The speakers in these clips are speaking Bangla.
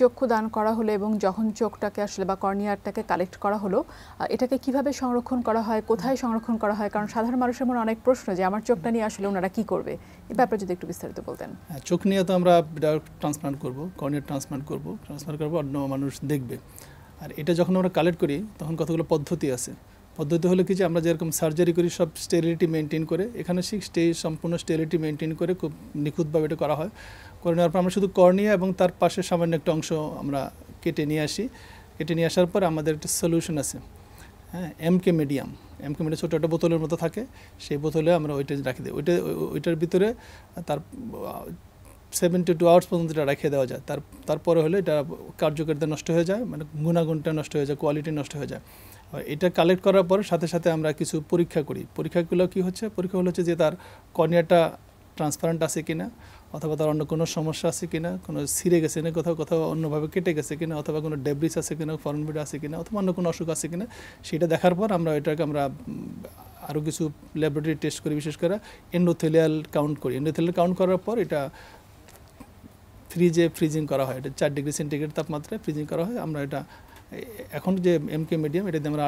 চক্ষু দান করা হলো এবং যখন চোখটাকে আসলে বা কর্নিয়াটাকে কালেক্ট করা হলো, এটাকে কিভাবে সংরক্ষণ করা হয়, কোথায় সংরক্ষণ করা হয়? কারণ সাধারণ মানুষের মনে অনেক প্রশ্ন যে আমার চোখটা নিয়ে আসলে ওনারা কি করবে, এই ব্যাপারে যদি একটু বিস্তারিত বলতেন। চোখ নিয়ে তো আমরা ট্রান্সপ্লান্ট করব, কর্নিয়া ট্রান্সপ্লান্ট করব, অন্য মানুষ দেখবে। আর এটা যখন আমরা কালেক্ট করি তখন কতগুলো পদ্ধতি আছে। পদ্ধতি হলো কি যে আমরা যেরকম সার্জারি করি সব স্টেরিলিটি মেনটেন করে, এখানে সম্পূর্ণ স্টেরিলিটি মেনটেন করে খুব নিখুঁতভাবে এটা করা হয়। করে নেওয়ার পর আমরা শুধু কর্নিয়া এবং তার পাশে সামান্য একটা অংশ আমরা কেটে নিয়ে আসি। কেটে নিয়ে আসার পর আমাদের একটা সলিউশন আছে, হ্যাঁ, এমকে মিডিয়াম ছোটো একটা বোতলের মতো থাকে, সেই বোতলে আমরা ওইটা রাখি দিই। ওইটার ভিতরে তার 72 আওয়ার্স পর্যন্ত এটা রেখে দেওয়া যায়। তারপরে হলে এটা কার্যকারিতা নষ্ট হয়ে যায়, মানে গুণাগুণটা নষ্ট হয়ে যায়, কোয়ালিটি নষ্ট হয়ে যায়। এটা কালেক্ট করার পর সাথে সাথে আমরা কিছু পরীক্ষা করি। পরীক্ষাগুলো কী হচ্ছে? পরীক্ষা হচ্ছে যে তার কর্নিয়াটা ট্রান্সপারেন্ট আছে কিনা, অথবা তার অন্য কোনো সমস্যা আছে কিনা, কোনো ছিঁড়ে গেছে না, কোথাও কোথাও অন্যভাবে কেটে গেছে কিনা, অথবা কোনো ডেব্রিস আছে কিনা, ফরেন বডি আছে কিনা, অথবা অন্য কোনো অসুখ আছে কিনা, সেটা দেখার পর এটাকে আরও কিছু ল্যাবরেটরি টেস্ট করি। বিশেষ করে এন্ডোথেলিয়াল কাউন্ট করি। এন্ডোথেলিয়াল কাউন্ট করার পর এটা ফ্রিজিং করা হয়। এটা 4 ডিগ্রি সেন্টিগ্রেড তাপমাত্রায় ফ্রিজিং করা হয়। আমরা এটা এখন যে এমকে মিডিয়াম, এটা দিয়ে আমরা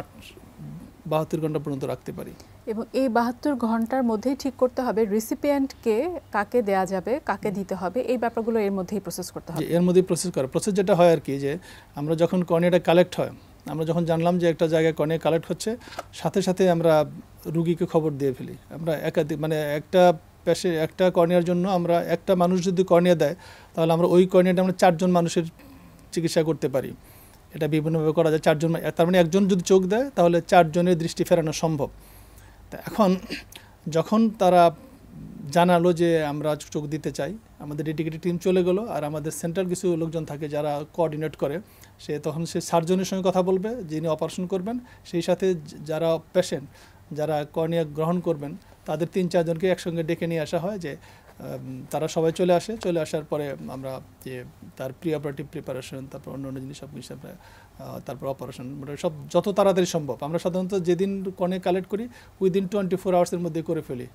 72 ঘন্টা পর্যন্ত রাখতে পারি। এবং এই 72 ঘন্টার মধ্যেই ঠিক করতে হবে রিসিপিয়েন্টকে কাকে দেয়া যাবে, কাকে দিতে হবে, এই ব্যাপারগুলো এর মধ্যেই প্রসেস করতে হবে। এর মধ্যেই প্রসেস যেটা হয় আর কি, যে আমরা যখন কর্নিয়াটা কালেক্ট হয়, আমরা যখন জানলাম যে একটা জায়গায় কর্নিয়া কালেক্ট হচ্ছে, সাথে সাথে আমরা রুগীকে খবর দিয়ে ফেলি। আমরা একটা কর্নিয়ার জন্য আমরা একটা মানুষ যদি কর্নিয়া দেয়, তাহলে আমরা ওই কর্নিয়াটা আমরা 4 জন মানুষের চিকিৎসা করতে পারি। এটা বিভিন্নভাবে করা যায়। 4 জন, তার মানে একজন যদি চোখ দেয় তাহলে 4 জনের দৃষ্টি ফেরানো সম্ভব। তা এখন যখন তারা জানালো যে আমরা চোখ দিতে চাই, আমাদের ডেডিকেটেড টিম চলে গেলো। আর আমাদের সেন্ট্রাল কিছু লোকজন থাকে যারা কোঅর্ডিনেট করে, তখন সে সার্জনের সঙ্গে কথা বলবে যিনি অপারেশন করবেন, সেই সাথে যারা পেশেন্ট, যারা কর্নিয়া গ্রহণ করবেন, তাদের 3-4 জনকে একসঙ্গে ডেকে নিয়ে আসা হয়। যে তারা সবাই চলে আসার পরে আমরা যে তার প্রি অপারেটিভ প্রিপারেশন, তারপর অন্য জিনিস সব কিছু, তারপর অপারেশন, সব যত তাড়াতাড়ি সম্ভব। আমরা সাধারণত যেদিন কর্নিয়া কালেক্ট করি উইদিন 24 আওয়ার্সের মধ্যে করে ফেলি।